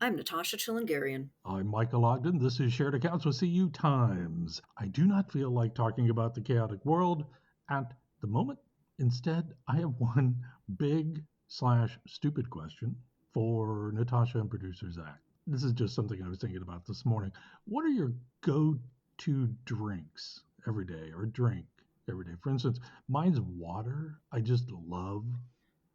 I'm Natasha Chilingarian. I'm Michael Ogden. This is Shared Accounts with CU Times. I do not feel like talking about the chaotic world at the moment. Instead, I have one big/stupid question for Natasha and producer Zach. This is just something I was thinking about this morning. What are your go-to drinks every day or drink every day? For instance, mine's water. I just love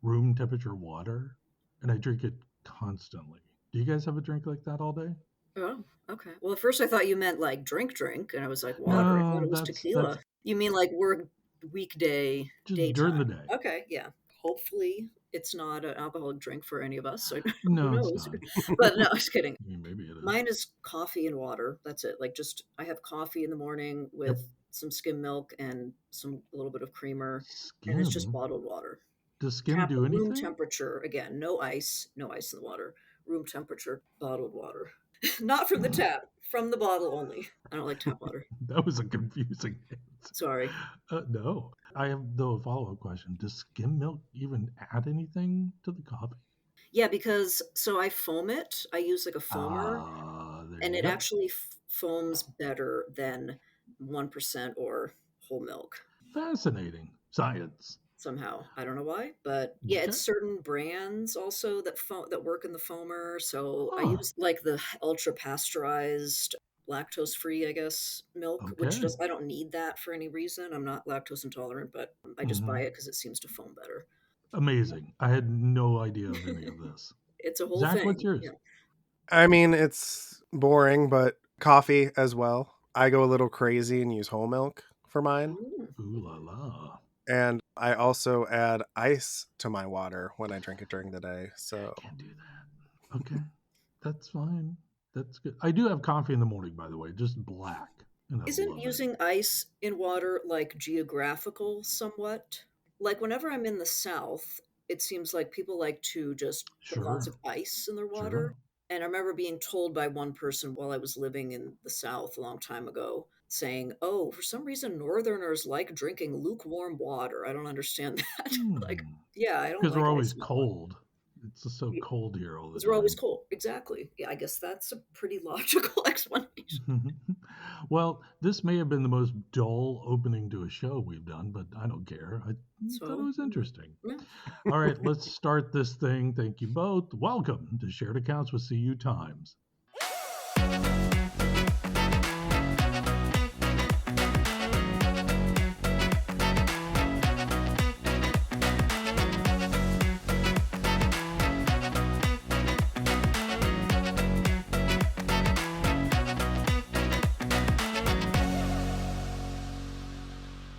room temperature water and I drink it constantly. Do you guys have a drink like that all day? Oh, okay. Well, at first I thought you meant like drink, and I was like, water. I thought No, it was that's tequila. You mean like work weekday, just during the daytime? day. Okay, yeah. Hopefully it's not an alcoholic drink for any of us. So who No, it's knows? not. But no, just kidding. I mean, maybe it is. Mine is coffee and water. That's it. Like just I have coffee in the morning Yep. with some skim milk and a little bit of creamer, and it's just Skim. bottled water. Does skim do Room anything? temperature again. No ice in the water. Room temperature bottled water. Not from the tap, from the bottle only. I don't like tap water. That was a confusing answer. Sorry. No. I have, though, a follow up question. Does skim milk even add anything to the coffee? Yeah, because so I foam it. I use like a foamer, There and you it go. actually foams better than 1% or whole milk Fascinating. Science. somehow. I don't know why, but yeah, Okay. it's certain brands also that work in the foamer. So I Huh. use like the ultra pasteurized lactose free, I guess, milk, which Okay. I don't need that for any reason. I'm not lactose intolerant, but I just buy Hmm. it because it seems to foam better. Amazing. I had no idea of any of this. It's a whole Zach, thing. what's yours? Yeah. I mean, it's boring, but coffee as well. I go a little crazy and use whole milk for mine. Ooh. Ooh la la. And I also add ice to my water when I drink it during the day. Yeah, I So, can't do that. Okay. That's fine. That's good. I do have coffee in the morning, by the way, just black, and I Isn't love it. using ice in water like geographical somewhat? Like whenever I'm in the South, it seems like people like to just put lots Sure. of ice in their Sure. water. And I remember being told by one person while I was living in the South a long time ago, saying, "Oh, for some reason Northerners like drinking lukewarm water. I don't understand that." Like, Hmm. yeah, I don't Because we're like ice always in my water. cold. It's just so cold here all the Because we're always time. cold. Exactly. Yeah, I guess that's a pretty logical explanation. Well, this may have been the most dull opening to a show we've done, but I don't care. I thought it So, was interesting. yeah. All right, let's start this thing. Thank you both. Welcome to Shared Accounts with CU Times.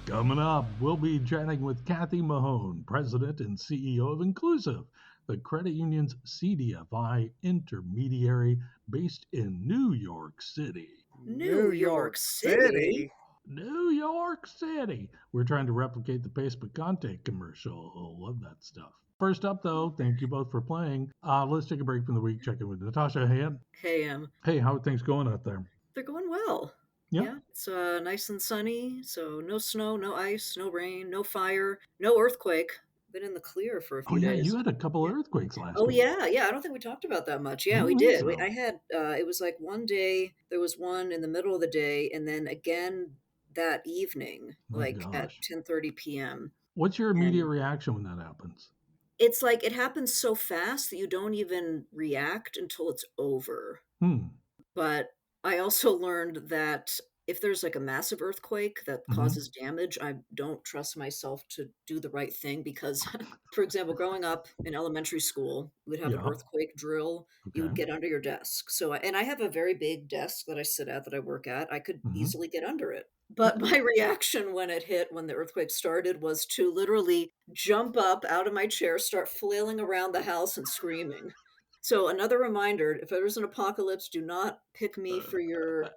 Coming up, we'll be chatting with Cathie Mahon, President and CEO of Inclusiv, the credit union's CDFI intermediary based in New York City. New New York York City? City. New York City. We're trying to replicate the Pace Picante commercial. Oh, love that stuff. First up, though, thank you both for playing. Let's take a break from the week. Check in with Natasha. Hey, Hey, how are things going out there? they're going well. Yeah. Yeah, it's nice and sunny, so no snow, no ice, no rain, no fire, no earthquake. Been in the clear for a Oh, few yeah, you days. had a couple Yeah. of earthquakes last Oh week. yeah, yeah. I don't think we talked about that much. I Yeah, we don't think did. so. I had it was like one day there was one in the middle of the day, and then again that evening, My like at gosh. 10:30 p.m. What's your immediate And reaction when that happens? it's like it happens so fast that you don't even react until it's over. Hmm. But I also learned that if there's like a massive earthquake that Hmm. causes damage, I don't trust myself to do the right thing because, for example, growing up in elementary school, we would have an Yeah. earthquake drill. You Okay. would get under your desk. So, and I have a very big desk that I sit at that I work at. I could Hmm. easily get under it. But Okay. my reaction when it hit, when the earthquake started, was to literally jump up out of my chair, start flailing around the house and screaming. So another reminder, if there's an apocalypse, do not pick me for your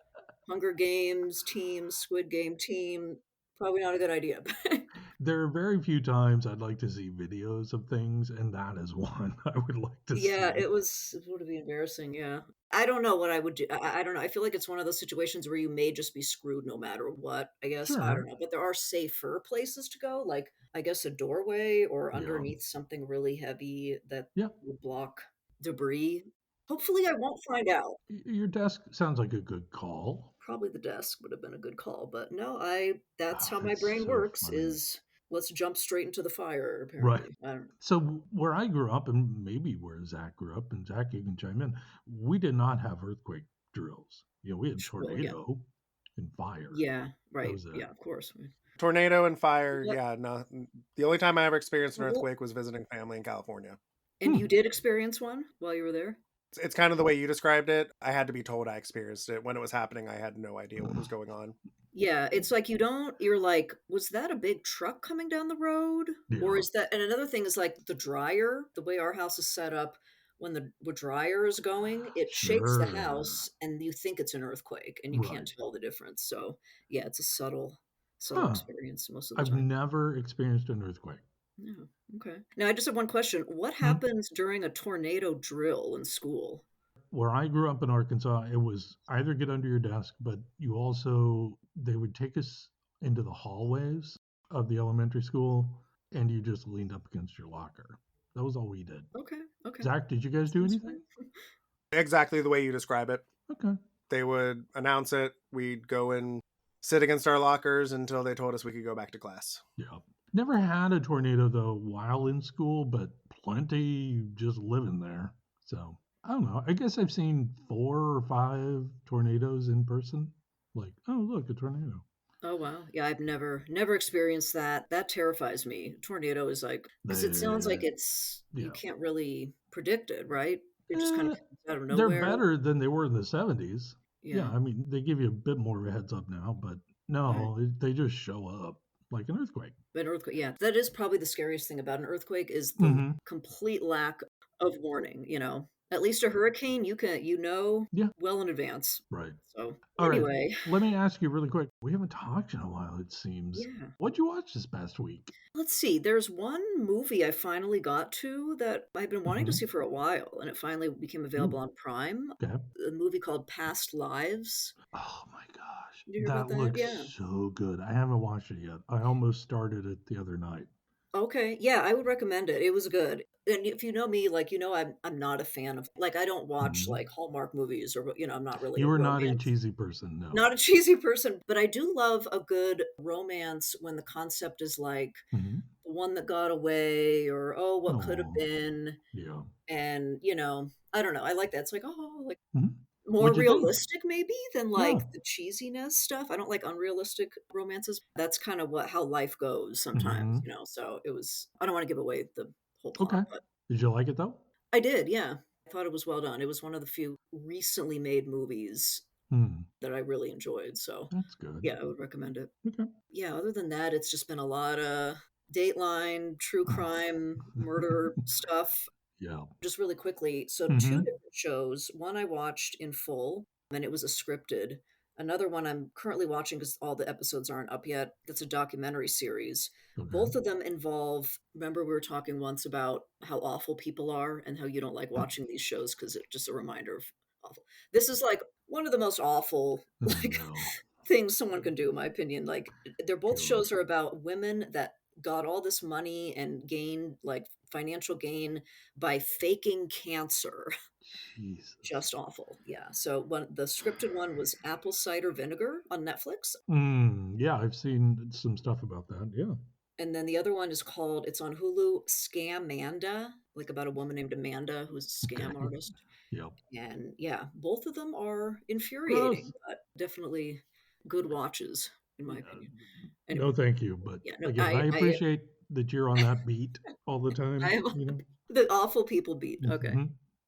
Hunger Games team, Squid Game team. Probably not a good idea. There are very few times I'd like to see videos of things, and that is one I would like to Yeah, see. it would be embarrassing, yeah. I don't know what I would do. I don't know. I feel like it's one of those situations where you may just be screwed no matter what, I guess. I don't Sure. know. But there are safer places to go, like I guess a doorway or Yeah. underneath something really heavy that Yeah. would block debris. Hopefully, I won't find out. Your desk sounds like a good call. Probably the desk would have been a good call, but no, that's Oh, how my that's brain so works funny. is let's jump straight into the fire, Right. apparently. I don't So where I grew up, and maybe where Zach grew up, and Zach, you can chime in, we did not have earthquake drills. We had well, yeah. tornado and fire. Yeah, That right. was it. Yeah, of course. Tornado and fire, What yeah, no. The only time I ever experienced an well, earthquake was visiting family in California. and Hmm. you did experience one while you were there? It's kind of the way you described it. I had to be told I experienced it. When it was happening, I had no idea what was going on. Yeah, it's like you're like, "Was that a big truck coming down the road?" Or Yeah. is that and another thing is, like, the dryer, the way our house is set up, when the dryer is going, it shakes the Sure. house, and you think it's an earthquake, and you can't Right. tell the difference, so, yeah, it's a subtle Huh. experience most of the I've time. never experienced an earthquake. Yeah, okay. Now I just have one question. What Hmm. happens during a tornado drill in school? Where I grew up in Arkansas, it was either get under your desk, but you also, they would take us into the hallways of the elementary school and you just leaned up against your locker. That was all we did. Okay, okay. Zach, did you guys do Sounds anything? fine. Exactly the way you describe it. Okay. They would announce it. We'd go and sit against our lockers until they told us we could go back to class. Yeah. Never had a tornado though while in school, but plenty just living there. So I don't know. I guess I've seen 4 or 5 tornadoes in person. Like, oh, look, a tornado. Oh, wow. Yeah, I've never experienced that. That terrifies me. Tornado is like because it sounds like They, it's you yeah. can't really predict it, right? It just kinda Eh, comes out of they're nowhere. better than they were in the 70s. Yeah, Yeah, I mean, they give you a bit more of a heads up now, but right. no, they just show up like an earthquake. But earthquake yeah, that is probably the scariest thing about an earthquake is the Hmm. complete lack of warning, At least a hurricane, Yeah, well in advance. right. So, All right. anyway, Let me ask you really quick. We haven't talked in a while, it seems. yeah. What'd you watch this past week? Let's see, there's one movie I finally got to that I've been wanting to Hmm. see for a while, and it finally became Ooh, available on Prime. okay. A movie called Past Lives. Oh my gosh. Did you hear about That that? looks Yeah. so good. I haven't watched it yet. I almost started it the other night. Okay, yeah, I would recommend it. It was good. And if you know me, like, I'm not a fan of like, I don't watch, Hmm. like, Hallmark movies or, I'm not really a You are not a romance cheesy person, no. not a cheesy person, but I do love a good romance when the concept is like Hmm. the one that got away or, oh, what could have Oh, been. yeah. And, I don't know, I like that. It's like, oh, like Hmm. more What'd you think? realistic maybe than Yeah. like the cheesiness stuff. I don't like unrealistic romances. That's kind of how life goes sometimes, Hmm. so I don't want to give away the whole Okay. plot, but Did you like it though? I did, yeah. I thought it was well done. It was one of the few recently made movies Hmm. that I really enjoyed. So, That's good. yeah, I would recommend it. Okay. Yeah, other than that, it's just been a lot of Dateline, true crime, murder stuff. Yeah. Just really quickly, so 2 Hmm. different shows. One I watched in full, and it was a scripted. Another one I'm currently watching because all the episodes aren't up yet. That's a documentary series. Okay. Both of them involve remember we were talking once about how awful people are and how you don't like watching these shows because it's just a reminder of awful. This is like one of the most awful, Oh like, no. things someone can do, in my opinion. Like, they're both God. shows are about women that got all this money and gained, like, financial gain by faking cancer. Jesus. Just awful. Yeah. So the scripted one was Apple Cider Vinegar on Netflix, Yeah, I've seen some stuff about that. Yeah. and then the other one is called it's on Hulu, Scamanda, like about a woman named Amanda who's a Okay. scam artist. Yep. And yeah, both of them are Gross. infuriating, but definitely good watches in my Yeah. opinion. No, Anyway, thank you. But yeah, no, again, I appreciate that you're on that beat all the I time, am you know? the awful people beat. Okay. Hmm.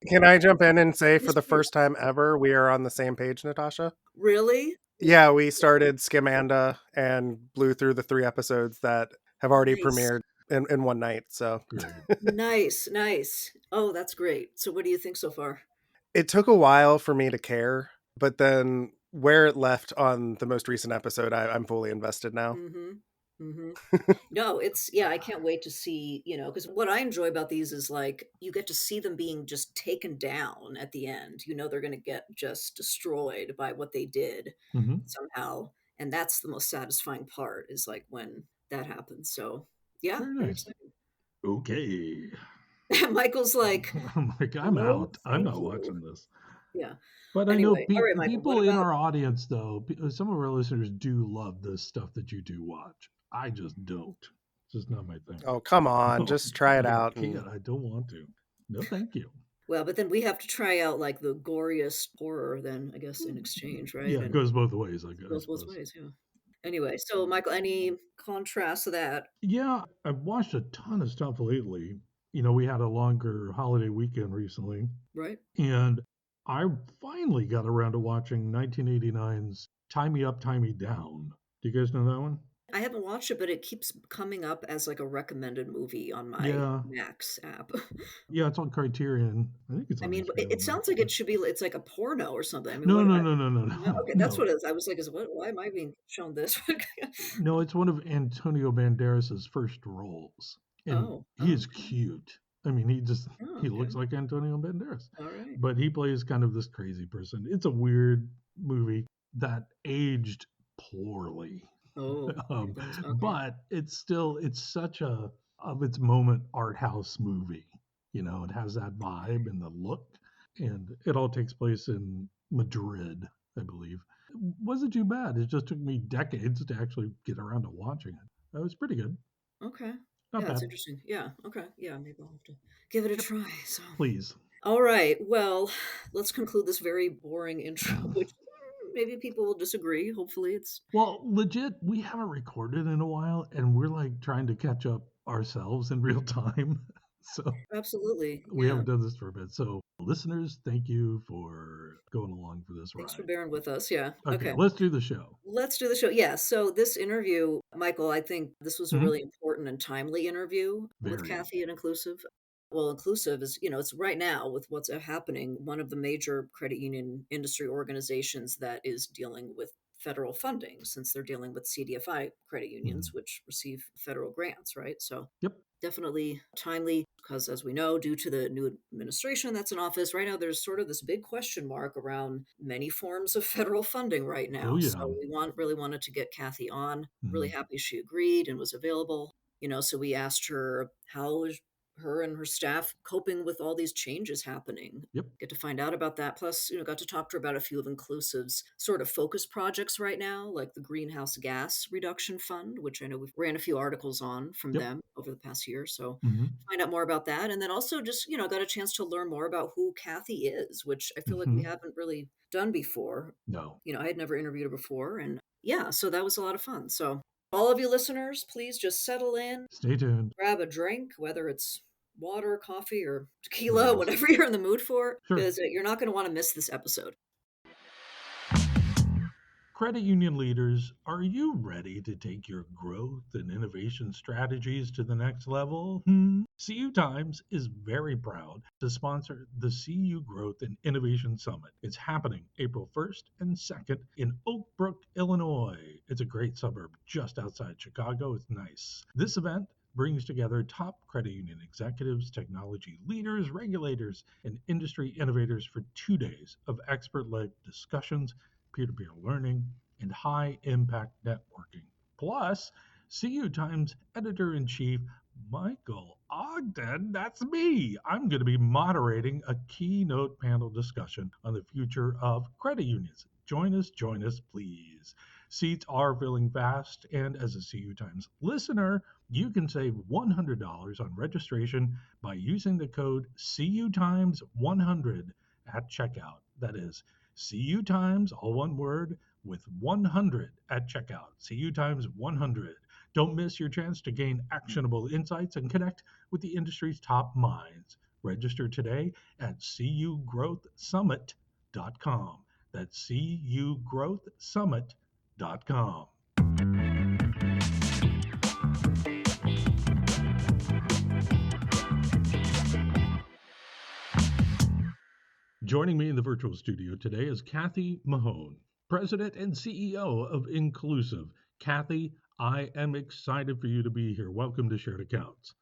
Can I jump in and say for Yes, the please. first time ever, we are on the same page, Natasha? Really? Yeah, we started Skimanda and blew through the 3 episodes that have already Nice. premiered in one night. So Great. Nice, nice. Oh, that's great. So what do you think so far? it took a while for me to care, but then where it left on the most recent episode, I'm fully invested now. Mhm. Mhm. No, I can't wait to see, because what I enjoy about these is, like, you get to see them being just taken down at the end. You know they're gonna get just destroyed by what they did Hmm. somehow, and that's the most satisfying part is, like, when that happens. So, yeah, Very very nice. exciting. Okay. Michael's like, I'm like, I'm "No, out. I'm thank not you." watching this. Yeah. But I know Anyway, all right, Michael, what people in about our audience, though, some of our listeners do love this stuff that you do watch. I just don't. It's just not my thing. Oh, come on. No, Just try it I out and can't. I don't want to. No, thank you. well, but then we have to try out, like, the goriest horror then, I guess, in exchange, right? Yeah, it And goes both ways, I goes both suppose. ways, yeah. Anyway, so Michael, any contrast to that? Yeah, I've watched a ton of stuff lately. We had a longer holiday weekend recently, Right? and I finally got around to watching 1989's Tie Me Up, Tie Me Down. Do you guys know that one? I haven't watched it, but it keeps coming up as, like, a recommended movie on my Yeah. Max app. Yeah, it's on Criterion. I think it's I on mean, it HBO, sounds like it actually. should be it's like a porno or something. I mean, No, what no, I no, no, no, no, no, okay, that's no. what it is. I was like, "Is what why am I being shown this?" No, it's one of Antonio Banderas's first roles, and Oh, he oh, is okay. cute. I mean, Oh, he looks okay. like Antonio Banderas, Alright. but he plays kind of this crazy person. It's a weird movie that aged poorly. Oh, it does, okay. But it's such a of its moment art house movie. It has that vibe and the look, and it all takes place in Madrid, I believe. It wasn't too bad. It just took me decades to actually get around to watching it. That was pretty good. Okay. Not Yeah, it's bad. interesting. Yeah, okay. Yeah, maybe I'll have to give it a Yep. try, so Please. alright, well, let's conclude this very boring intro, which maybe people will disagree. Hopefully, it's Well, legit, we haven't recorded in a while, and we're like trying to catch up ourselves in real time. So absolutely, we yeah. haven't done this for a bit. So, listeners, thank you for going along for this Thanks for ride. bearing with us, yeah. Okay, Okay. let's do the show. Let's do the show. Yeah, so this interview, Michael, I think this was a Mhm. really important and timely interview with Very. Cathie at Inclusiv. Well, Inclusive is, it's right now with what's happening, one of the major credit union industry organizations that is dealing with federal funding since they're dealing with CDFI credit unions, Mhm. which receive federal grants, right? So Yep. definitely timely because, as we know, due to the new administration that's in office right now, there's sort of this big question mark around many forms of federal funding right Oh, now. yeah. So we really wanted to get Cathie on. Really Mhm. happy she agreed and was available. So we asked her how is her and her staff coping with all these changes happening. Yep. Get to find out about that. Plus, got to talk to her about a few of Inclusive's sort of focus projects right now, like the Greenhouse Gas Reduction Fund, which I know we've ran a few articles on from Yep. them over the past year. So Mhm. find out more about that. And then also just, got a chance to learn more about who Cathie is, which I feel like we Mhm. haven't really done before. No. I had never interviewed her before. And yeah, so that was a lot of fun. So all of you listeners, please just settle in, Stay tuned. grab a drink, whether it's water, coffee, or tequila, Yes. whatever you're in the mood for, Sure. because you're not going to want to miss this episode. Credit union leaders, are you ready to take your growth and innovation strategies to the next level? CU Times is very proud to sponsor the CU Growth and Innovation Summit. It's happening April 1st and 2nd in Oak Brook, Illinois. It's a great suburb just outside Chicago. It's nice. This event brings together top credit union executives, technology leaders, regulators, and industry innovators for 2 days of expert led discussions, peer to peer learning, and high impact networking. Plus, CU Times editor in chief Michael Ogden, that's me. I'm going to be moderating a keynote panel discussion on the future of credit unions. Join us, please. Seats are filling fast, and as a CU Times listener, you can save $100 on registration by using the code CU Times 100 at checkout. That is CU Times, all one word, with 100 at checkout. CU Times 100. Don't miss your chance to gain actionable insights and connect with the industry's top minds. Register today at cugrowthsummit.com. That's cugrowthsummit.com. Joining me in the virtual studio today is Cathie Mahon, President and CEO of Inclusiv. Cathie, I am excited for you to be here. Welcome to Shared Accounts.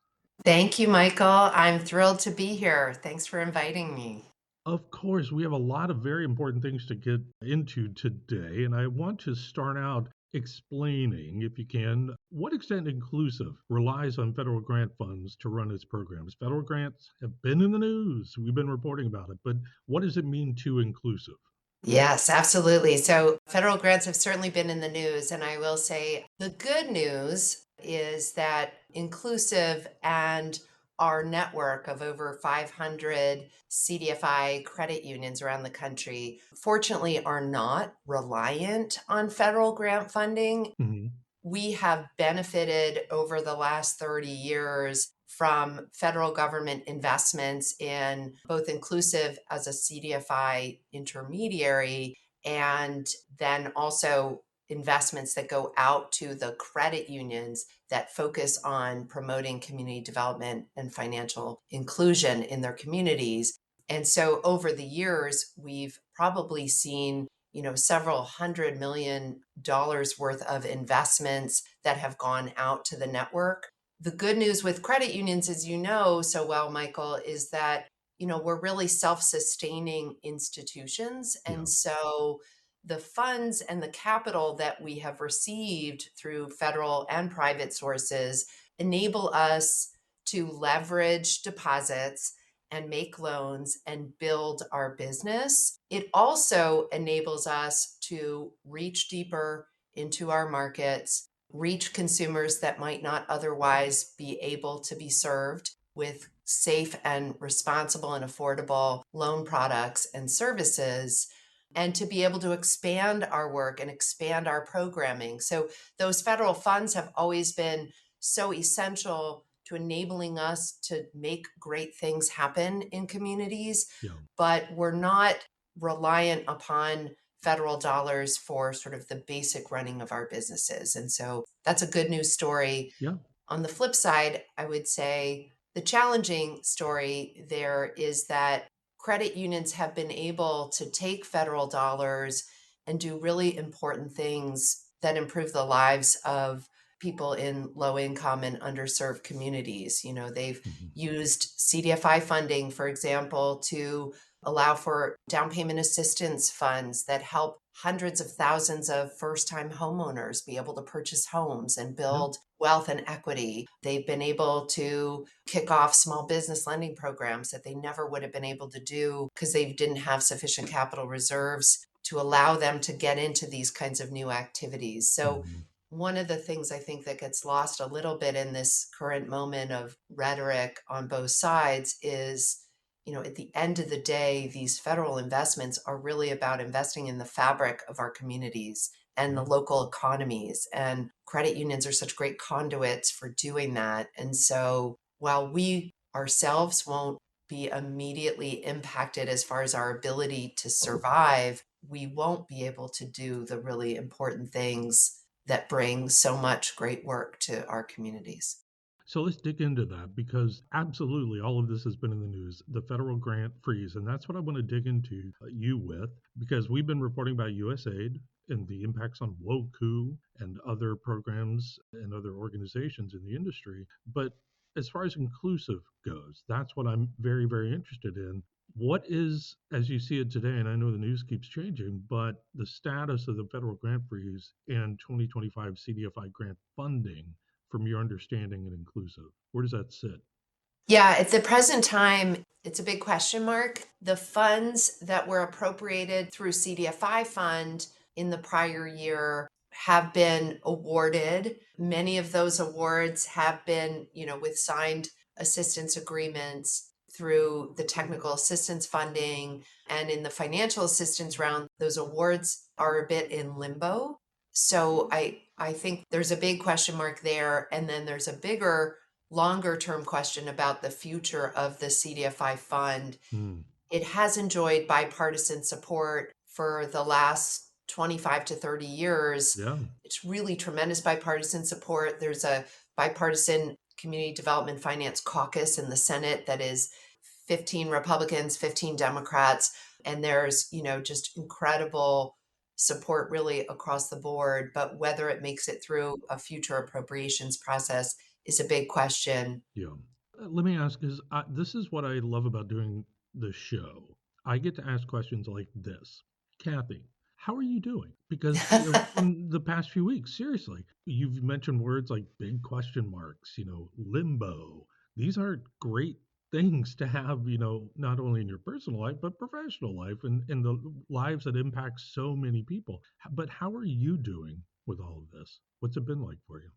Thank you, Michael. I'm thrilled to be here. Thanks for inviting me. Of course, we have a lot of very important things to get into today, and I want to start out explaining, if you can, what extent Inclusiv relies on federal grant funds to run its programs. Federal grants have been in the news. We've been reporting about it, but what does it mean to Inclusiv? Yes, absolutely. So federal grants have certainly been in the news. And I will say the good news is that Inclusive and our network of over 500 CDFI credit unions around the country, fortunately, are not reliant on federal grant funding. Hmm. We have benefited over the last 30 years from federal government investments in both Inclusive as a CDFI intermediary and then also investments that go out to the credit unions that focus on promoting community development and financial inclusion in their communities. And so over the years, we've probably seen several $100 million worth of investments that have gone out to the network. The good news with credit unions, as you know so well, Michael, is that we're really self-sustaining institutions. Yeah. And so the funds and the capital that we have received through federal and private sources enable us to leverage deposits and make loans and build our business. It also enables us to reach deeper into our markets, reach consumers that might not otherwise be able to be served with safe and responsible and affordable loan products and services, and to be able to expand our work and expand our programming. So, those federal funds have always been so essential to enabling us to make great things happen in communities, Yeah. but we're not reliant upon federal dollars for sort of the basic running of our businesses. And so that's a good news story. Yeah. On the flip side, I would say the challenging story there is that credit unions have been able to take federal dollars and do really important things that improve the lives of people in low income and underserved communities. They've Hmm. used CDFI funding, for example, to allow for down payment assistance funds that help hundreds of thousands of first time homeowners be able to purchase homes and Yeah. build wealth and equity. They've been able to kick off small business lending programs that they never would have been able to do because they didn't have sufficient capital reserves to allow them to get into these kinds of new activities. So, Hmm. one of the things I think that gets lost a little bit in this current moment of rhetoric on both sides is, at the end of the day, these federal investments are really about investing in the fabric of our communities and the Yeah. local economies. And credit unions are such great conduits for doing that. And so while we ourselves won't be immediately impacted as far as our ability to survive, we won't be able to do the really important things that bring so much great work to our communities. So let's dig into that because absolutely all of this has been in the news, the federal grant freeze. And that's what I want to dig into you with because we've been reporting about USAID and the impacts on Woku and other programs and other organizations in the industry. But as far as Inclusive goes, that's what I'm very, very interested in. What is, as you see it today, and I know the news keeps changing, but the status of the federal grant freeze and 2025 CDFI grant funding from your understanding and Inclusive? Where does that sit? Yeah, at the present time, it's a big question mark. The funds that were appropriated through CDFI fund in the prior year have been awarded. Many of those awards have been, with signed assistance agreements through the technical assistance funding. And in the financial assistance round, those awards are a bit in limbo. So I think there's a big question mark there. And then there's a bigger longer term question about the future of the CDFI fund. Hmm. It has enjoyed bipartisan support for the last 25 to 30 years. Yeah. It's really tremendous bipartisan support. There's a bipartisan community development finance caucus in the Senate that is 15 Republicans, 15 Democrats. And there's, just incredible support really across the board. But whether it makes it through a future appropriations process is a big question. Yeah. Let me ask is this is what I love about doing the show. I get to ask questions like this. Cathie, How are you doing? Because in the past few weeks, seriously, you've mentioned words like big question marks, limbo. These are great things to have, not only in your personal life, but professional life and in the lives that impact so many people. But how are you doing with all of this? What's it been like for you?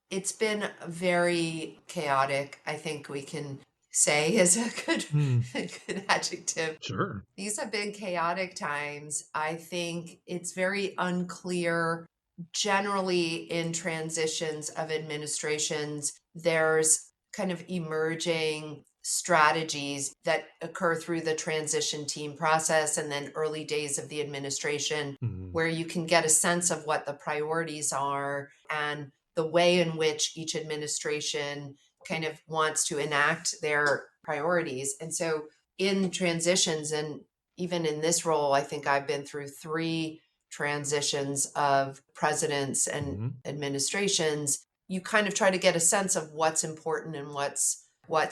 It's been very chaotic, I think we can say is a good Hmm. a good adjective. Sure. These have been chaotic times. I think it's very unclear. Generally, in transitions of administrations, there's kind of emerging strategies that occur through the transition team process and then early days of the administration, Hmm. where you can get a sense of what the priorities are and the way in which each administration kind of wants to enact their priorities. And so in transitions, and even in this role, I think I've been through three transitions of presidents and Hmm. administrations. You kind of try to get a sense of what's important and what's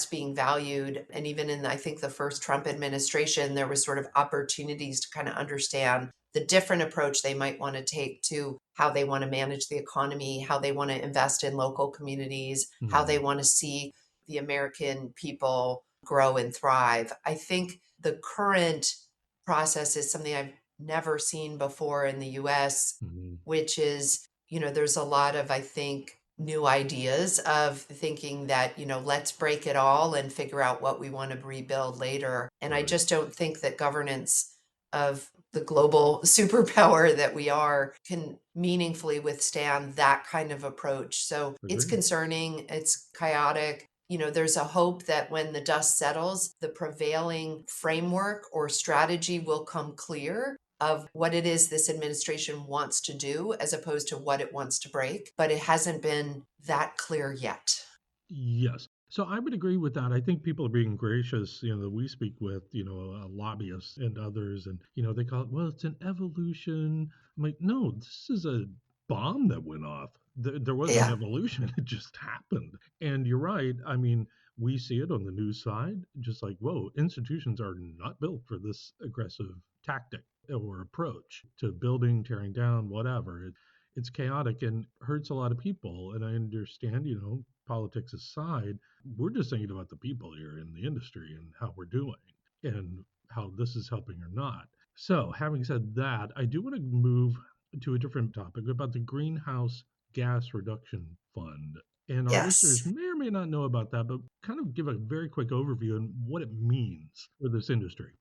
being valued. And even in, I think, the first Trump administration, there was sort of opportunities to kind of understand the different approach they might want to take to how they want to manage the economy, how they want to invest in local communities, how they Hmm. want to see the American people grow and thrive. I think the current process is something I've never seen before in the US, Hmm. which is, there's a lot of, I think, new ideas of thinking that, let's break it all and figure out what we want to rebuild later. And I Right. just don't think that governance of the global superpower that we are can meaningfully withstand that kind of approach. So it's Agreed. concerning, it's chaotic. There's a hope that when the dust settles, the prevailing framework or strategy will come clear of what it is this administration wants to do as opposed to what it wants to break. But it hasn't been that clear yet. Yes. So I would agree with that. I think people are being gracious, that we speak with, lobbyists and others, and, they call it, well, it's an evolution. I'm like, no, this is a bomb that went off. There was an Yeah. evolution. It just happened. And you're right. I mean, we see it on the news side, just like, whoa, institutions are not built for this aggressive tactic or approach to building, tearing down, whatever. It's chaotic and hurts a lot of people. And I understand, politics aside, we're just thinking about the people here in the industry and how we're doing and how this is helping or not. So, having said that, I do want to move to a different topic about the Greenhouse Gas Reduction Fund. And our listeners Yes. may or may not know about that, but kind of give a very quick overview on what it means for this industry.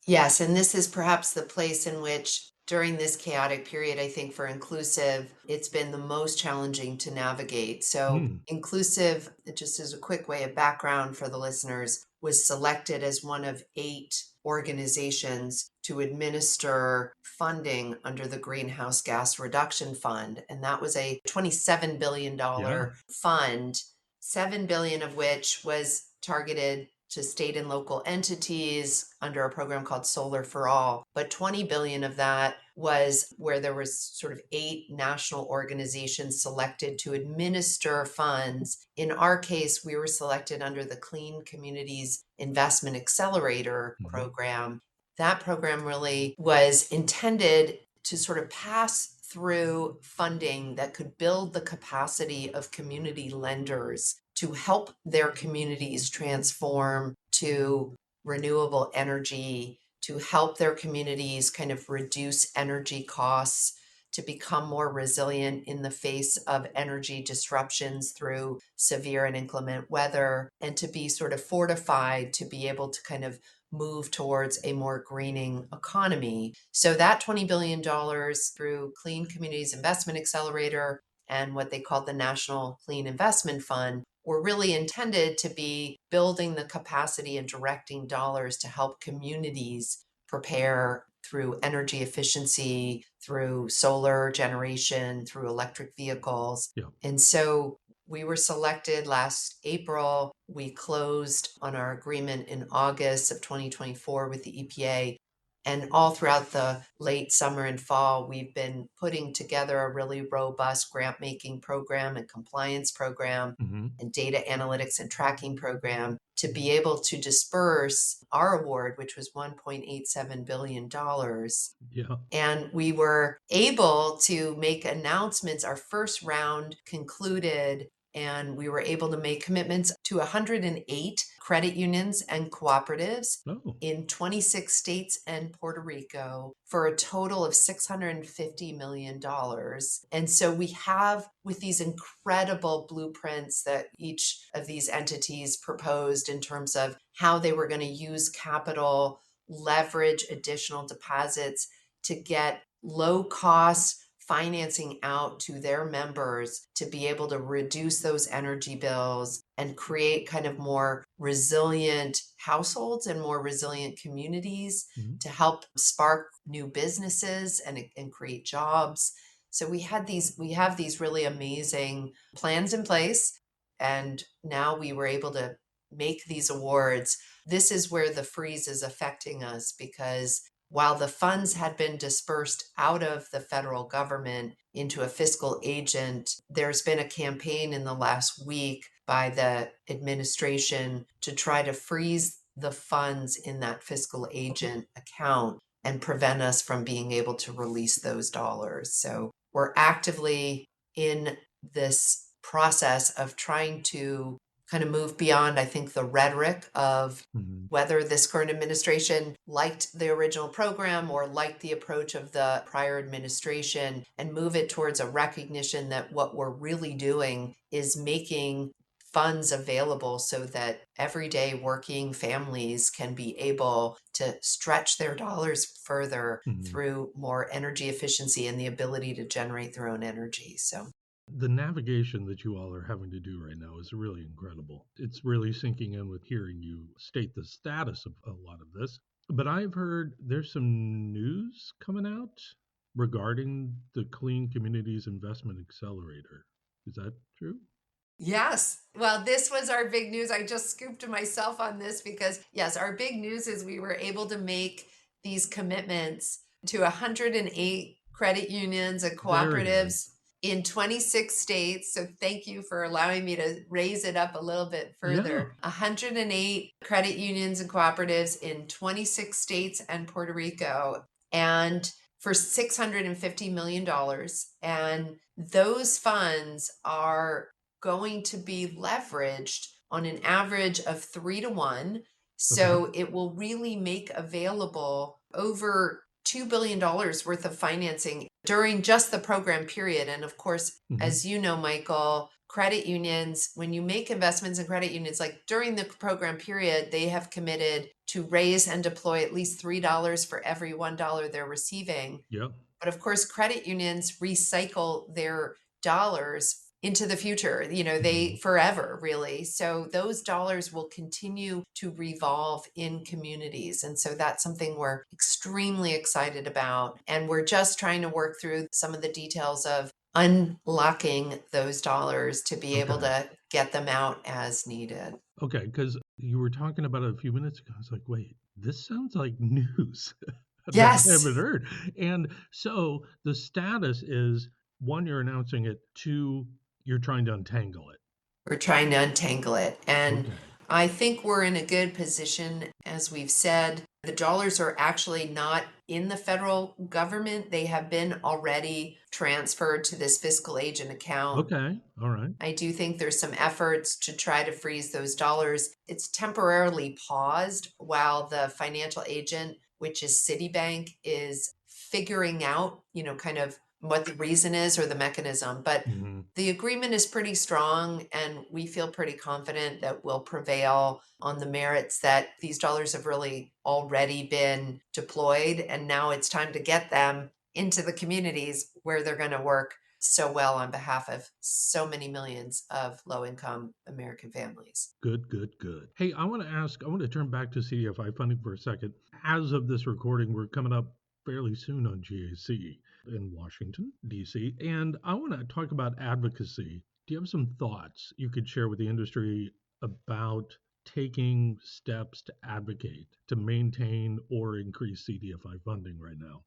Yes, and this is perhaps the place in which, during this chaotic period, I think for Inclusive, it's been the most challenging to navigate. So, Mm, Inclusive, just as a quick way of background for the listeners, was selected as one of 8 organizations to administer funding under the Greenhouse Gas Reduction Fund. And that was a $27 yeah. billion fund, 7 billion of which was targeted to state and local entities under a program called Solar for All. But 20 billion of that was where there was sort of 8 national organizations selected to administer funds. In our case, we were selected under the Clean Communities Investment Accelerator Hmm. program. That program really was intended to sort of pass through funding that could build the capacity of community lenders to help their communities transform to renewable energy, to help their communities kind of reduce energy costs, to become more resilient in the face of energy disruptions through severe and inclement weather, and to be sort of fortified to be able to kind of move towards a more greening economy. So that $20 billion through Clean Communities Investment Accelerator and what they called the National Clean Investment Fund were really intended to be building the capacity and directing dollars to help communities prepare through energy efficiency, through solar generation, through electric vehicles. Yeah. And so we were selected last April. We closed on our agreement in August of 2024 with the EPA. And all throughout the late summer and fall, we've been putting together a really robust grant making program and compliance program Hmm. and data analytics and tracking program to be able to disperse our award, which was $1.87 billion. Yeah. And we were able to make announcements. Our first round concluded, and we were able to make commitments to 108 credit unions and cooperatives Oh. in 26 states and Puerto Rico for a total of $650 million. And so we have, with these incredible blueprints that each of these entities proposed in terms of how they were going to use capital, leverage additional deposits to get low cost financing out to their members to be able to reduce those energy bills and create kind of more resilient households and more resilient communities Mhm. to help spark new businesses and create jobs. So we have these really amazing plans in place, and now we were able to make these awards. This is where the freeze is affecting us, because while the funds had been dispersed out of the federal government into a fiscal agent, there's been a campaign in the last week by the administration to try to freeze the funds in that fiscal agent account and prevent us from being able to release those dollars. So we're actively in this process of trying to kind of move beyond, I think, the rhetoric of Mhm. whether this current administration liked the original program or liked the approach of the prior administration, and move it towards a recognition that what we're really doing is making funds available so that everyday working families can be able to stretch their dollars further Mhm. through more energy efficiency and the ability to generate their own energy. So The navigation that you all are having to do right now is really incredible. It's really sinking in with hearing you state the status of a lot of this. But I've heard there's some news coming out regarding the Clean Communities Investment Accelerator. Is that true? yes. Well, this was our big news. I just scooped myself on this because, yes, our big news is we were able to make these commitments to 108 credit unions and Very cooperatives nice. in 26 states. So thank you for allowing me to raise it up a little bit Yeah. further. 108 credit unions and cooperatives in 26 states and Puerto Rico, and for $650 million. And those funds are going to be leveraged on an average of 3 to 1. Okay. So it will really make available over $2 billion worth of financing during just the program period. And of course, Hmm. as you know, Michael, credit unions, when you make investments in credit unions, like during the program period, they have committed to raise and deploy at least $3 for every $1 they're receiving. Yeah. But of course, credit unions recycle their dollars into the future, they Hmm. forever, really. So those dollars will continue to revolve in communities. And so that's something we're extremely excited about. And we're just trying to work through some of the details of unlocking those dollars to be able Okay. to get them out as needed. Okay. Because you were talking about it a few minutes ago. I was like, wait, this sounds like news that I haven't Yes, heard. And so the status is one, you're announcing it, two, you're trying to untangle it. we're trying to untangle it. And Okay. I think we're in a good position. As we've said, the dollars are actually not in the federal government. They have been already transferred to this fiscal agent account. Okay. All right. I do think there's some efforts to try to freeze those dollars. It's temporarily paused while the financial agent, which is Citibank, is figuring out, kind of what the reason is or the mechanism. But Hmm. the agreement is pretty strong, and we feel pretty confident that we'll prevail on the merits that these dollars have really already been deployed. And now it's time to get them into the communities where they're going to work so well on behalf of so many millions of low income American families. Good, good, good. Hey, I want to turn back to CDFI funding for a second. As of this recording, we're coming up fairly soon on GAC in Washington, D.C. And I want to talk about advocacy. Do you have some thoughts you could share with the industry about taking steps to advocate to maintain or increase CDFI funding right now?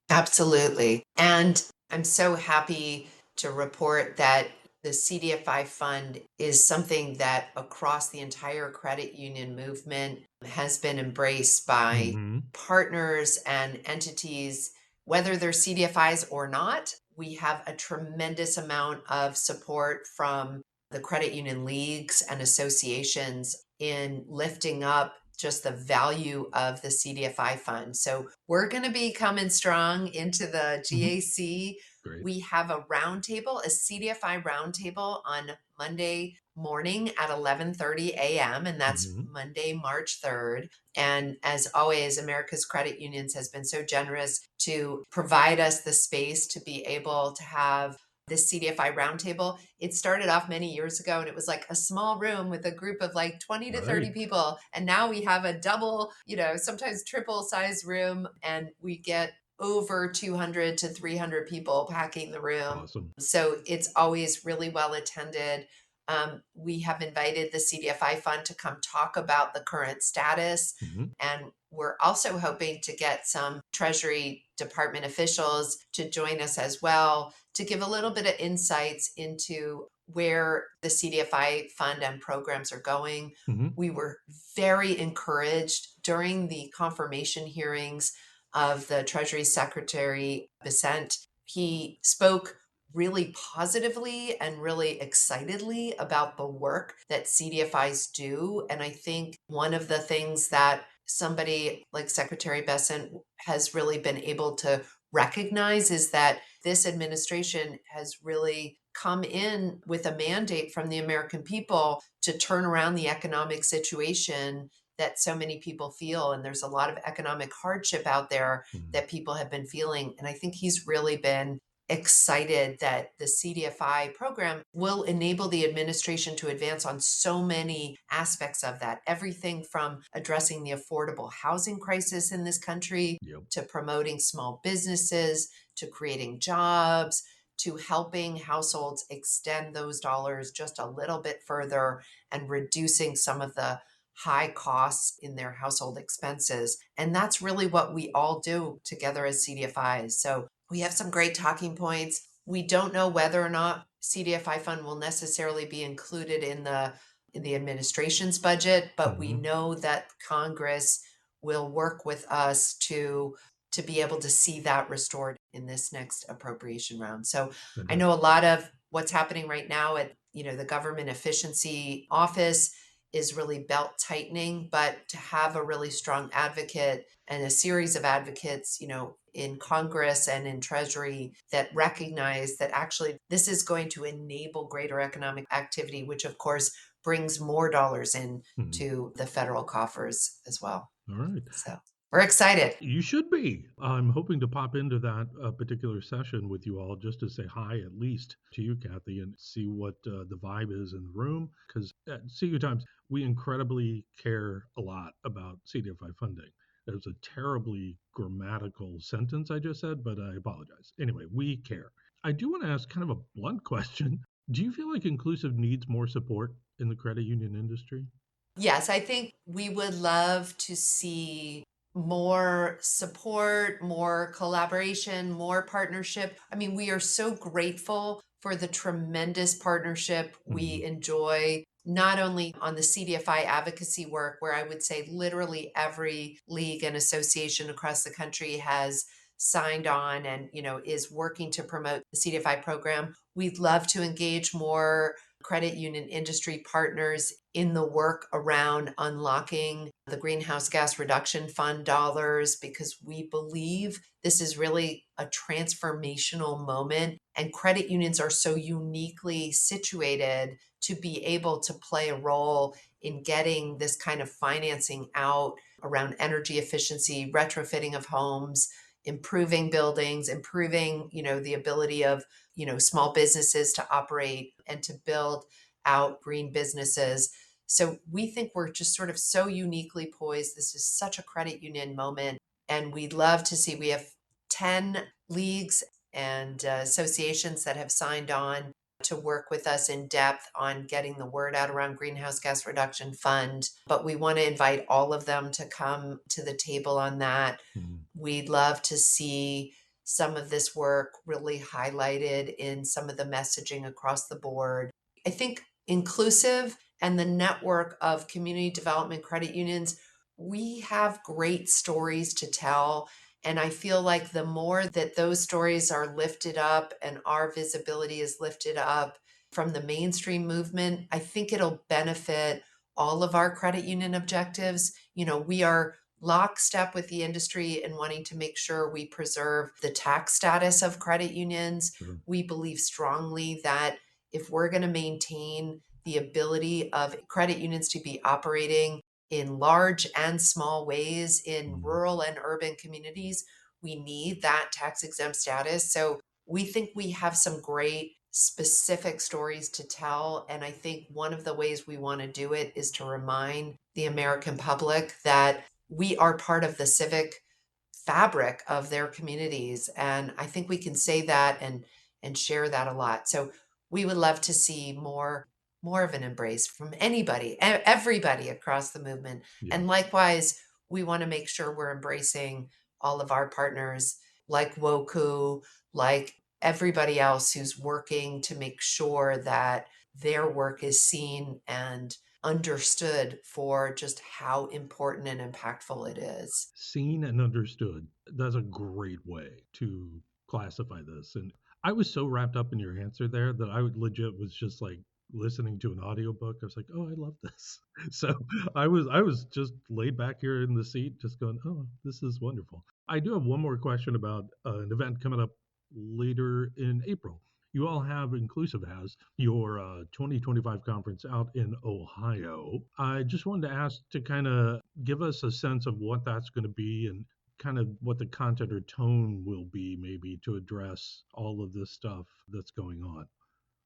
Absolutely. And I'm so happy to report that the CDFI fund is something that across the entire credit union movement has been embraced by Mm-hmm. partners and entities, whether they're CDFIs or not. We have a tremendous amount of support from the credit union leagues and associations in lifting up just the value of the CDFI fund. So we're going to be coming strong into the Mm-hmm. GAC. Great. We have a roundtable, a CDFI roundtable on Monday morning at 11:30 a.m. and that's Mm-hmm. Monday, March 3rd. And as always, America's Credit Unions has been so generous to provide us the space to be able to have this CDFI roundtable. It started off many years ago and it was like a small room with a group of like 20 to 30 Right. people. And now we have a double, sometimes triple size room, and we get over 200 to 300 people packing the room. Awesome. So it's always really well attended. We have invited the CDFI fund to come talk about the current status. Mm-hmm. And we're also hoping to get some Treasury Department officials to join us as well to give a little bit of insights into where the CDFI fund and programs are going. Mm-hmm. We were very encouraged during the confirmation hearings of the Treasury Secretary Bissent. He spoke really positively and really excitedly about the work that CDFIs do. And I think one of the things that somebody like Secretary Bissent has really been able to recognize is that this administration has really come in with a mandate from the American people to turn around the economic situation that so many people feel. And there's a lot of economic hardship out there Mm-hmm. that people have been feeling. And I think he's really been excited that the CDFI program will enable the administration to advance on so many aspects of that. Everything from addressing the affordable housing crisis in this country, Yep. to promoting small businesses, to creating jobs, to helping households extend those dollars just a little bit further and reducing some of the high costs in their household expenses. And that's really what we all do together as CDFIs. So we have some great talking points. We don't know whether or not CDFI fund will necessarily be included in the administration's budget, but we Mm-hmm. know that Congress will work with us to be able to see that restored in this next appropriation round. So I know Fantastic. a lot of what's happening right now at the government efficiency office is really belt tightening, but to have a really strong advocate and a series of advocates, in Congress and in Treasury that recognize that actually this is going to enable greater economic activity, which of course brings more dollars in Mm-hmm. to the federal coffers as well. All right. So we're excited. You should be. I'm hoping to pop into that particular session with you all just to say hi, at least to you, Cathie, and see what the vibe is in the room. Because at CU Times, we incredibly care a lot about CDFI funding. It was a terribly grammatical sentence I just said, but I apologize. Anyway, we care. I do want to ask kind of a blunt question. Do you feel like Inclusiv needs more support in the credit union industry? Yes, I think we would love to see more support, more collaboration, more partnership. I mean, we are so grateful for the tremendous partnership Mm-hmm. we enjoy, not only on the CDFI advocacy work, where I would say literally every league and association across the country has signed on and is working to promote the CDFI program. We'd love to engage more credit union industry partners in the work around unlocking the greenhouse gas reduction fund dollars, because we believe this is really a transformational moment and credit unions are so uniquely situated to be able to play a role in getting this kind of financing out around energy efficiency, retrofitting of homes, improving buildings, improving the ability of small businesses to operate and to build out green businesses. So we think we're just sort of so uniquely poised. This is such a credit union moment. And we'd love to see, we have 10 leagues and associations that have signed on to work with us in depth on getting the word out around greenhouse gas reduction fund. But we want to invite all of them to come to the table on that. Mm-hmm. We'd love to see some of this work really highlighted in some of the messaging across the board. I think Inclusiv and the network of community development credit unions, we have great stories to tell. And I feel like the more that those stories are lifted up and our visibility is lifted up from the mainstream movement, I think it'll benefit all of our credit union objectives. We are lockstep with the industry in wanting to make sure we preserve the tax status of credit unions. Sure. We believe strongly that if we're going to maintain the ability of credit unions to be operating in large and small ways in Mm. rural and urban communities, we need that tax exempt status. So we think we have some great specific stories to tell. And I think one of the ways we want to do it is to remind the American public that we are part of the civic fabric of their communities. And I think we can say that and share that a lot. So we would love to see more of an embrace from everybody across the movement. Yeah. And likewise, we want to make sure we're embracing all of our partners like Woku, like everybody else who's working to make sure that their work is seen and understood for just how important and impactful it is. Seen and understood. That's a great way to classify this. And I was so wrapped up in your answer there that I would legit was just like listening to an audiobook. I was like, oh, I love this. So I was just laid back here in the seat, just going, oh, this is wonderful. I do have one more question about an event coming up later in April. You all have Inclusive has your 2025 conference out in Ohio. I just wanted to ask to kind of give us a sense of what that's going to be and kind of what the content or tone will be, maybe to address all of this stuff that's going on.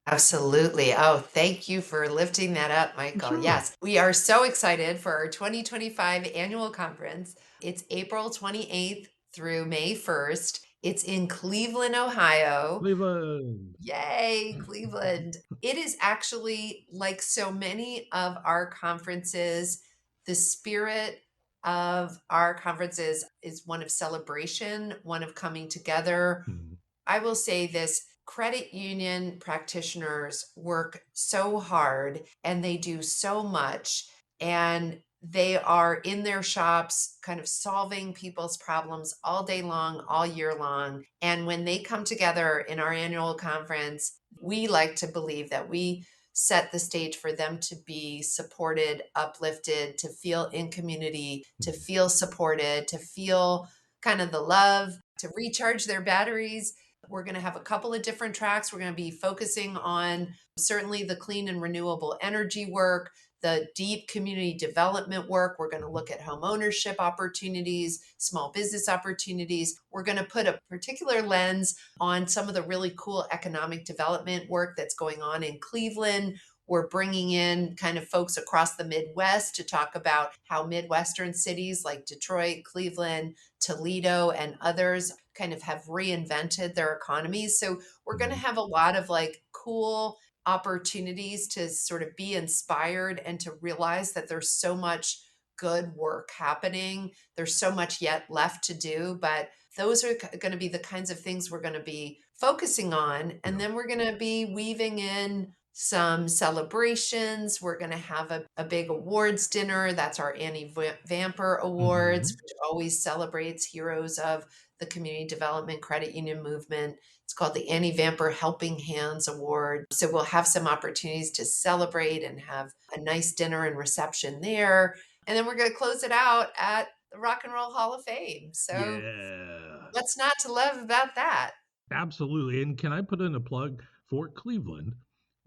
Absolutely. Oh, thank you for lifting that up, Michael. Sure. Yes, we are so excited for our 2025 annual conference. It's April 28th through May 1st. It's in Cleveland, Ohio. Cleveland. Yay, Cleveland. It is actually like so many of our conferences, the spirit of our conferences is one of celebration, one of coming together. Mhm. I will say this, credit union practitioners work so hard and they do so much, and they are in their shops kind of solving people's problems all day long, all year long. And when they come together in our annual conference, we like to believe that we set the stage for them to be supported, uplifted, to feel in community, to Mhm. feel supported, to feel kind of the love, to recharge their batteries. We're going to have a couple of different tracks. We're going to be focusing on certainly the clean and renewable energy work, the deep community development work. We're going to Mhm. look at home ownership opportunities, small business opportunities. We're going to put a particular lens on some of the really cool economic development work that's going on in Cleveland. We're bringing in kind of folks across the Midwest to talk about how Midwestern cities like Detroit, Cleveland, Toledo, and others kind of have reinvented their economies. So we're going to Mhm. have a lot of like cool opportunities to sort of be inspired and to realize that there's so much good work happening. There's so much yet left to do, but those are going to be the kinds of things we're going to be focusing on. And Yeah. then we're going to be weaving in some celebrations. We're going to have a big awards dinner. That's our Annie Vamper Awards, Mhm. which always celebrates heroes of the community development credit union movement. It's called the Annie Vamper Helping Hands Award. So we'll have some opportunities to celebrate and have a nice dinner and reception there. And then we're going to close it out at the Rock and Roll Hall of Fame. So Yeah. what's not to love about that? Absolutely. And can I put in a plug for Cleveland?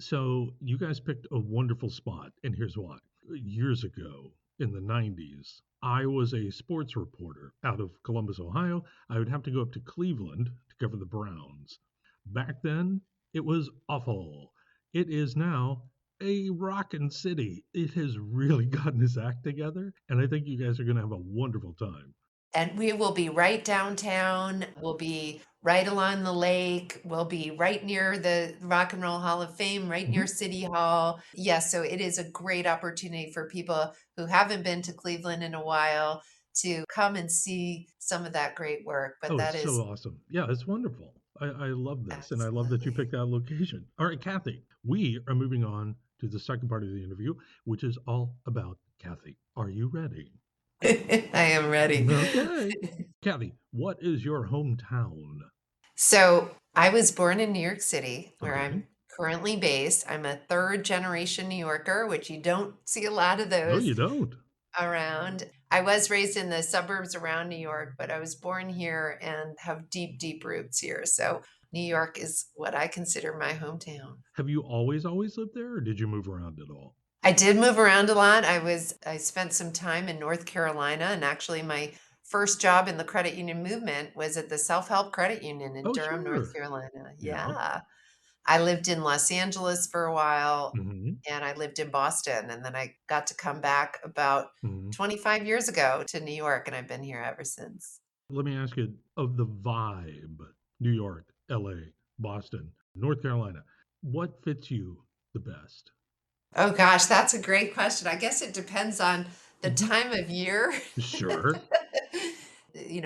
So you guys picked a wonderful spot, and here's why. Years ago in the 90s, I was a sports reporter out of Columbus, Ohio. I would have to go up to Cleveland to cover the Browns. Back then, it was awful. It is now a rockin' city. It has really gotten its act together, and I think you guys are going to have a wonderful time. And we will be right downtown. We'll be right along the lake. We'll be right near the Rock and Roll Hall of Fame, right near Mhm. City Hall. Yes, so it is a great opportunity for people who haven't been to Cleveland in a while to come and see some of that great work. But Oh, that it's so is awesome. Yeah, it's wonderful. I love this, and I love that you absolutely. picked that location. All right, Cathie, we are moving on to the second part of the interview, which is all about Cathie. Are you ready? I am ready. Okay. Cathie, what is your hometown? So I was born in New York City, where Okay. I'm currently based. I'm a third generation New Yorker, which you don't see a lot of No, those you don't. around. I was raised in the suburbs around New York, but I was born here and have deep, deep roots here. So New York is what I consider my hometown. Have you always lived there, or did you move around at all? I did move around a lot. I spent some time in North Carolina, and actually my first job in the credit union movement was at the Self-Help Credit Union in Oh, Durham, North sure. Carolina. Yeah. Yeah. I lived in Los Angeles for a while, Hmm. and I lived in Boston, and then I got to come back about Hmm. 25 years ago to New York, and I've been here ever since. Let me ask you of the vibe, New York, LA, Boston, North Carolina, what fits you the best? Oh gosh, that's a great question. I guess it depends on the Hmm. time of year. Sure.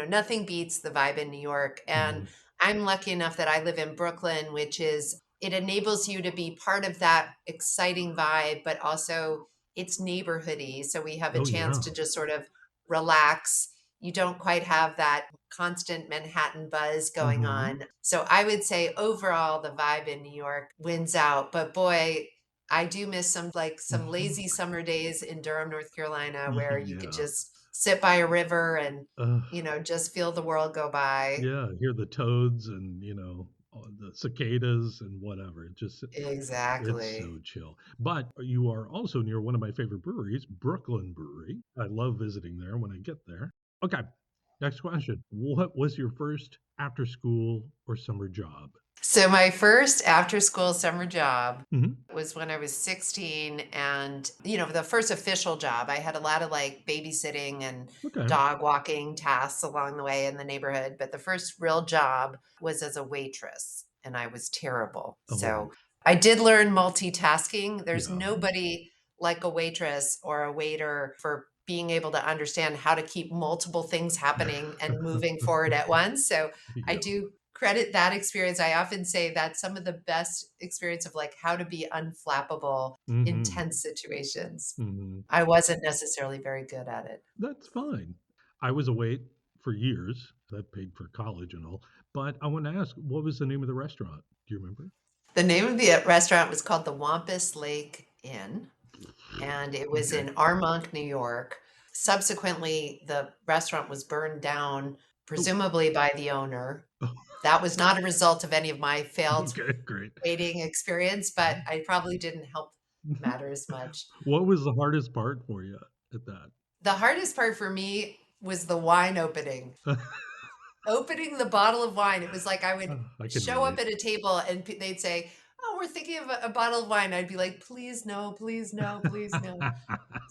Nothing beats the vibe in New York. And Hmm. I'm lucky enough that I live in Brooklyn, which is, it enables you to be part of that exciting vibe, but also it's neighborhoody. So we have a Oh, chance yeah. to just sort of relax. You don't quite have that constant Manhattan buzz going Hmm. on. So I would say overall, the vibe in New York wins out. But boy, I do miss some lazy summer days in Durham, North Carolina, where you could Yeah. just sit by a river and Uh, just feel the world go by. yeah. Hear the toads and, all the cicadas and whatever. It's Exactly. so chill. But you are also near one of my favorite breweries, Brooklyn Brewery. I love visiting there when I get there. Okay. Next question. What was your first after school or summer job? So my first after school summer job Hmm. was when I was 16, and the first official job. I had a lot of like babysitting and Okay. dog walking tasks along the way in the neighborhood, but the first real job was as a waitress, and I was terrible. So Oh, I did learn multitasking. There's yeah. nobody like a waitress or a waiter for being able to understand how to keep multiple things happening and moving forward at once. So I Yeah. do credit that experience. I often say that's some of the best experience of like how to be unflappable in Hmm. tense situations. Hmm. I wasn't necessarily very good at it. That's fine. I was a wait for years. That paid for college and all. But I want to ask, what was the name of the restaurant? Do you remember? The name of the restaurant was called the Wampus Lake Inn, and it was Okay. in Armonk, New York. Subsequently, the restaurant was burned down, Oh, presumably by the owner. oh, That was not a result of any of my failed okay, great. waiting experience, but I probably didn't help matters much. What was the hardest part for you at that? The hardest part for me was the wine opening. Opening the bottle of wine. It was like I would I can show up relate. at a table and they'd say, "Oh, we're thinking of a bottle of wine." I'd be like, "Please no, please no, please no."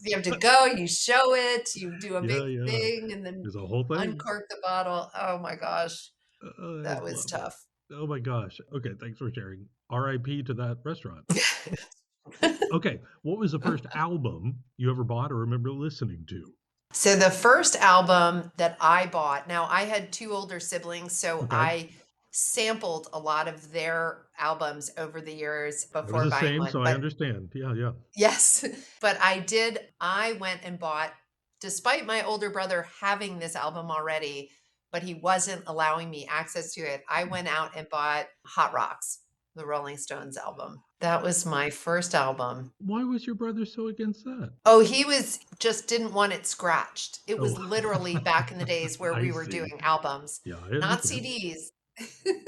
You have to go, you show it, you do a big Yeah, yeah. thing, and then There's a whole thing. uncork the bottle. Oh my gosh, I that was love it. tough. Oh my gosh. Okay, thanks for sharing. RIP to that restaurant. Okay, what was the first album you ever bought or remember listening to? So the first album that I bought, now I had two older siblings, so Okay, I sampled a lot of their albums over the years I was before the buying same, one. so I But understand. Yeah, yeah. yes, but I went and bought, despite my older brother having this album already, but he wasn't allowing me access to it. I went out and bought Hot Rocks, the Rolling Stones album. That was my first album. Why was your brother so against that? Oh, he was just didn't want it scratched. It was Oh, literally back in the days where I we were see. doing albums, Yeah, I not understand. CDs.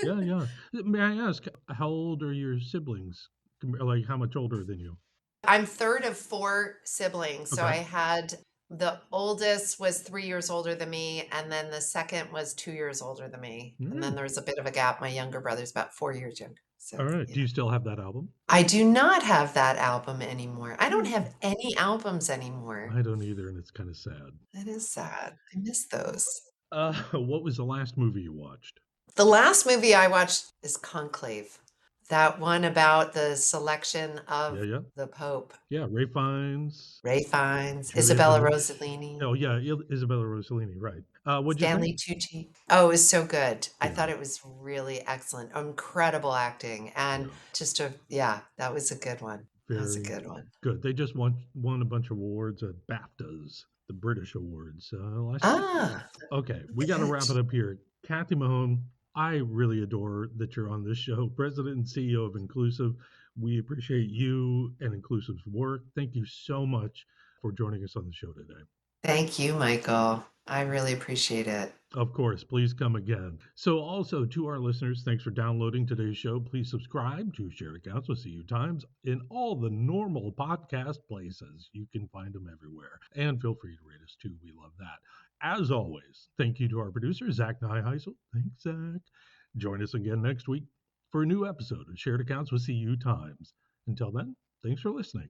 Yeah, yeah. May I ask, how old are your siblings? Like, how much older than you? I'm third of four siblings. So Okay. I had the oldest was 3 years older than me, and then the second was 2 years older than me. And then Mm. there's a bit of a gap. My younger brother's about 4 years younger. All So right. Do yeah. you still have that album? I do not have that album anymore. I don't Mm. have any albums anymore. I don't either, and it's kind of sad. That is sad. I miss those. What was the last movie you watched? The last movie I watched is Conclave. That one about the selection Yeah, of yeah. the Pope. Yeah, Ray Fiennes, Ray Fiennes, Julia Isabella Dench. Rossellini, Oh, yeah, Isabella Rossellini, right. What'd you think? Stanley Tucci. Oh, it was so good. I Yeah, thought it was really excellent. Incredible acting. And yeah. just yeah, that was a good one. That was a Very good one. good. They just won a bunch of awards at BAFTAs, the British awards, last week. Ah, Okay, we got to good. wrap it up here. Cathie Mahon, I really adore that you're on this show. President and CEO of Inclusiv. We appreciate you and Inclusiv's work. Thank you so much for joining us on the show today. Thank you, Michael. I really appreciate it. Of course, please come again. So, also to our listeners, thanks for downloading today's show. Please subscribe to Shared Accounts with CU Times in all the normal podcast places. You can find them everywhere. And feel free to rate us too. We love that. As always, thank you to our producer, Zach Nyheisel. Thanks, Zach. Join us again next week for a new episode of Shared Accounts with CU Times. Until then, thanks for listening.